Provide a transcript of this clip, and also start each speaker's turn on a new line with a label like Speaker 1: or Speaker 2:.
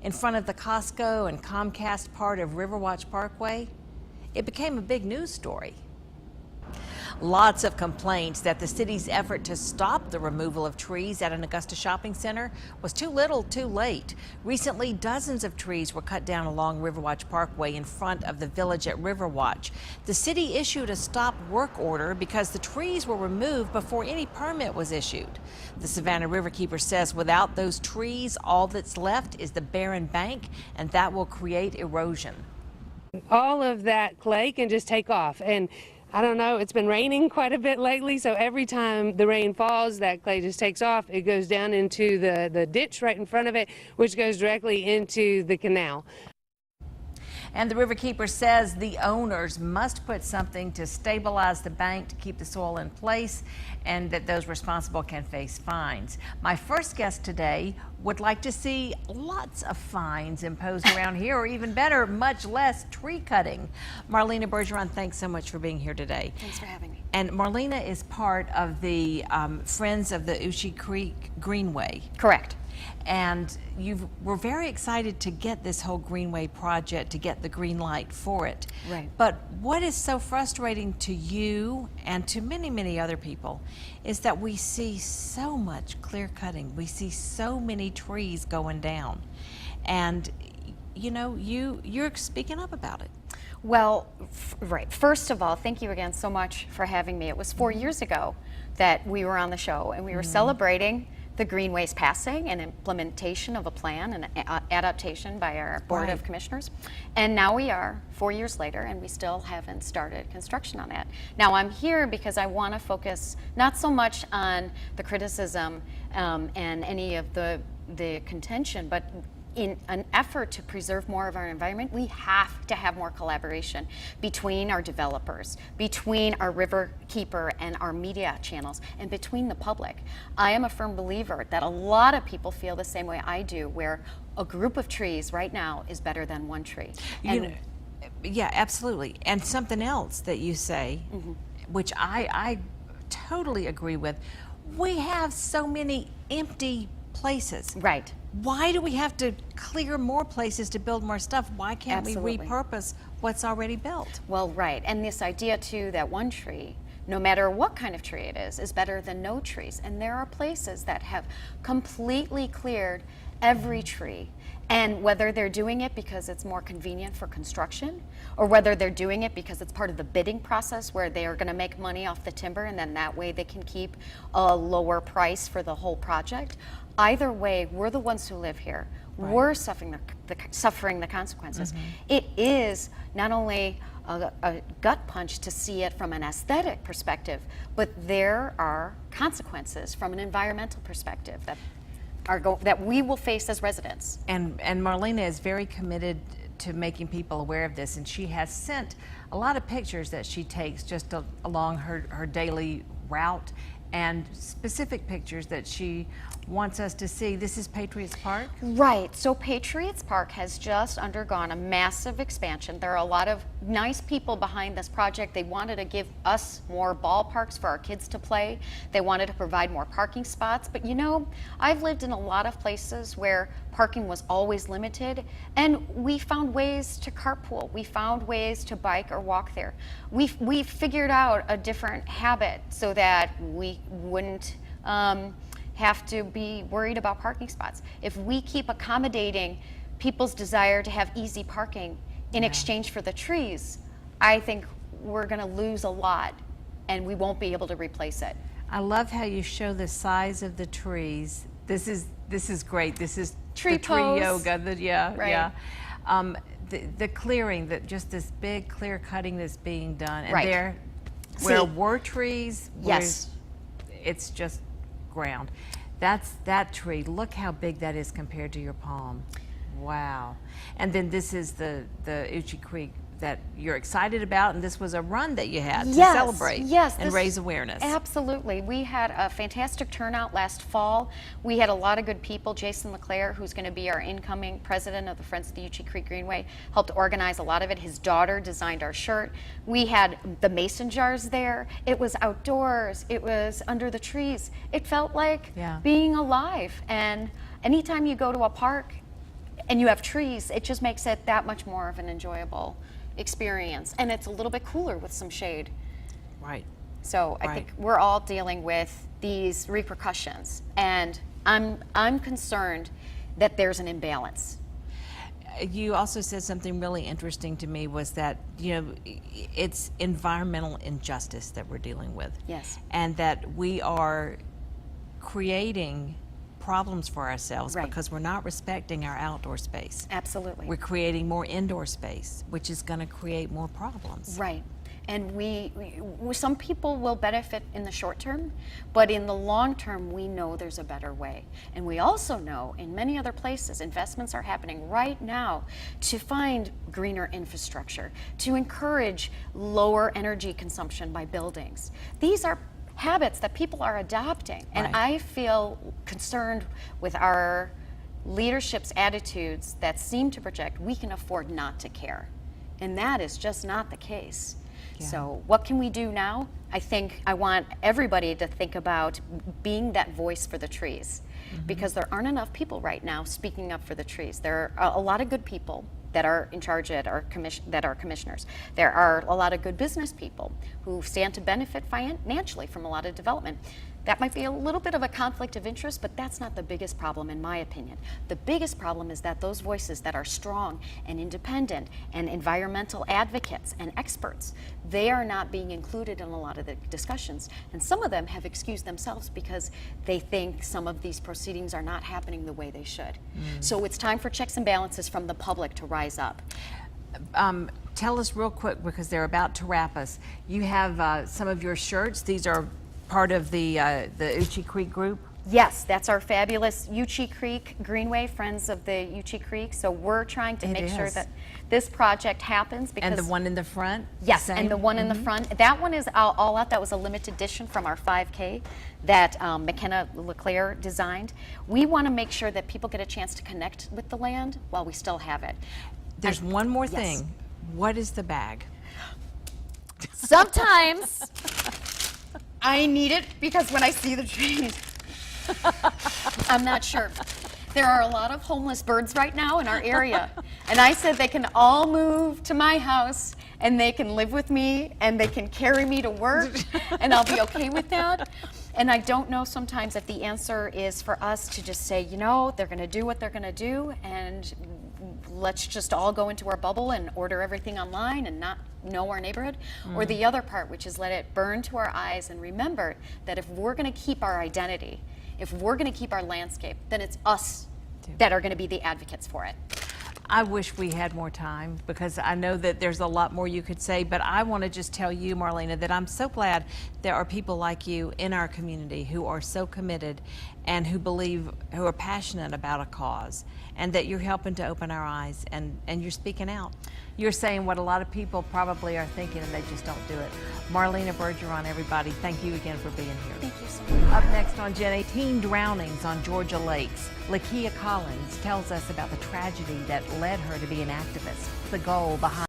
Speaker 1: in front of the Costco and Comcast part of Riverwatch Parkway, it became a big news story. Lots of complaints that the city's effort to stop the removal of trees at an Augusta shopping center was too little, too late. Recently, dozens of trees were cut down along Riverwatch Parkway in front of the village at Riverwatch. The city issued a stop work order because the trees were removed before any permit was issued. The Savannah Riverkeeper says without those trees, all that's left is the barren bank, and that will create erosion.
Speaker 2: All of that clay can just take off, and I don't know, it's been raining quite a bit lately, so every time the rain falls, that clay just takes off. It goes down into the ditch right in front of it, which goes directly into the canal.
Speaker 1: And the Riverkeeper says the owners must put something to stabilize the bank to keep the soil in place, and that those responsible can face fines. My first guest today would like to see lots of fines imposed around here, or even better, much less tree cutting. Marlena Bergeron, thanks so much for being here today.
Speaker 3: Thanks for having me.
Speaker 1: And Marlena is part of the Friends of the Uchee Creek Greenway.
Speaker 3: Correct.
Speaker 1: And you were very excited to get this whole Greenway project, to get the green light for it.
Speaker 3: Right.
Speaker 1: But what is so frustrating to you and to many, many other people is that we see so much clear cutting. We see so many trees going down. And, you know, you're speaking up about it.
Speaker 3: Well, right. First of all, thank you again so much for having me. It was 4 years ago that we were on the show, and we were celebrating the Greenway's passing and implementation of a plan and adaptation by our Board of Commissioners. And now we are 4 years later, and we still haven't started construction on that. Now I'm here because I want to focus not so much on the criticism and any of the contention, but in an effort to preserve more of our environment, we have to have more collaboration between our developers, between our riverkeeper and our media channels, and between the public. I am a firm believer that a lot of people feel the same way I do, where a group of trees right now is better than one tree. And
Speaker 1: yeah, absolutely. And something else that you say, which I totally agree with, we have so many empty places.
Speaker 3: Right.
Speaker 1: Why do we have to clear more places to build more stuff? Why can't we
Speaker 3: Absolutely.
Speaker 1: repurpose what's already built?
Speaker 3: Well, right. And this idea too that one tree, no matter what kind of tree it is better than no trees. And there are places that have completely cleared every tree. And whether they're doing it because it's more convenient for construction, or whether they're doing it because it's part of the bidding process where they are going to make money off the timber, and then that way they can keep a lower price for the whole project. Either way, we're the ones who live here. Right. We're suffering the consequences. It is not only a gut punch to see it from an aesthetic perspective, but there are consequences from an environmental perspective that we will face as residents.
Speaker 1: And Marlena is very committed to making people aware of this, and she has sent a lot of pictures that she takes just along her daily route, and specific pictures that she wants us to see. This is Patriots Park?
Speaker 3: Right. So Patriots Park has just undergone a massive expansion. There are a lot of nice people behind this project. They wanted to give us more ballparks for our kids to play. They wanted to provide more parking spots. But you know, I've lived in a lot of places where parking was always limited, and we found ways to carpool. We found ways to bike or walk there. We figured out a different habit so that we wouldn't have to be worried about parking spots. If we keep accommodating people's desire to have easy parking in exchange for the trees, I think we're going to lose a lot, and we won't be able to replace it.
Speaker 1: I love how you show the size of the trees. This is great. This is
Speaker 3: tree
Speaker 1: yoga.
Speaker 3: Right.
Speaker 1: The clearing, that just this big clear cutting that's being done, and
Speaker 3: Right.
Speaker 1: there where were trees,
Speaker 3: Yes.
Speaker 1: it's just ground. That's that tree. Look how big that is compared to your palm. Wow. And then this is the Uchee Creek that you're excited about, and this was a run that you had to celebrate and raise awareness.
Speaker 3: Absolutely. We had a fantastic turnout last fall. We had a lot of good people. Jason LeClaire, who's going to be our incoming president of the Friends of the Uchee Creek Greenway, helped organize a lot of it. His daughter designed our shirt. We had the mason jars there. It was outdoors. It was under the trees. It felt like being alive. And anytime you go to a park, and you have trees, it just makes it that much more of an enjoyable experience. And it's a little bit cooler with some shade.
Speaker 1: Right.
Speaker 3: So I think we're all dealing with these repercussions, and I'm concerned that there's an imbalance.
Speaker 1: You also said something really interesting to me, was that, you know, it's environmental injustice that we're dealing with.
Speaker 3: Yes.
Speaker 1: And that we are creating problems for ourselves because we're not respecting our outdoor space.
Speaker 3: Absolutely.
Speaker 1: We're creating more indoor space, which is going to create more problems.
Speaker 3: Right. And some people will benefit in the short term, but in the long term, we know there's a better way. And we also know in many other places, investments are happening right now to find greener infrastructure, to encourage lower energy consumption by buildings. These are habits that people are adopting. And I feel concerned with our leadership's attitudes that seem to project we can afford not to care. And that is just not the case. Yeah. So what can we do now? I think I want everybody to think about being that voice for the trees, because there aren't enough people right now speaking up for the trees. There are a lot of good people that are in charge that are commissioners. There are a lot of good business people who stand to benefit financially from a lot of development. That might be a little bit of a conflict of interest, but that's not the biggest problem in my opinion. The biggest problem is that those voices that are strong and independent and environmental advocates and experts, they are not being included in a lot of the discussions. And some of them have excused themselves because they think some of these proceedings are not happening the way they should. So it's time for checks and balances from the public to rise up.
Speaker 1: Tell us real quick, because they're about to wrap us. You have some of your shirts. These are part of the Uchee Creek group?
Speaker 3: Yes, that's our fabulous Uchee Creek Greenway, Friends of the Uchee Creek. So we're trying to make sure that this project happens. Because
Speaker 1: and the one in the front?
Speaker 3: Yes, and the one in the front. That one is all out. That was a limited edition from our 5K that McKenna LeClaire designed. We want to make sure that people get a chance to connect with the land while we still have it.
Speaker 1: There's one more thing. What is the bag?
Speaker 3: Sometimes I need it because when I see the trees, I'm not sure. There are a lot of homeless birds right now in our area. And I said they can all move to my house and they can live with me and they can carry me to work and I'll be okay with that. And I don't know sometimes if the answer is for us to just say, you know, they're going to do what they're going to do and let's just all go into our bubble and order everything online and not know our neighborhood, or the other part, which is let it burn to our eyes and remember that if we're going to keep our identity, if we're going to keep our landscape, then it's us that are going to be the advocates for it.
Speaker 1: I wish we had more time, because I know that there's a lot more you could say, but I want to just tell you, Marlena, that I'm so glad there are people like you in our community who are so committed and who are passionate about a cause, and that you're helping to open our eyes and you're speaking out. You're saying what a lot of people probably are thinking and they just don't do it. Marlena Bergeron, everybody, thank you again for being here.
Speaker 3: Thank you so much.
Speaker 1: Up next on Jennie, teen drownings on Georgia lakes. Lakia Collins tells us about the tragedy that led her to be an activist, the goal behind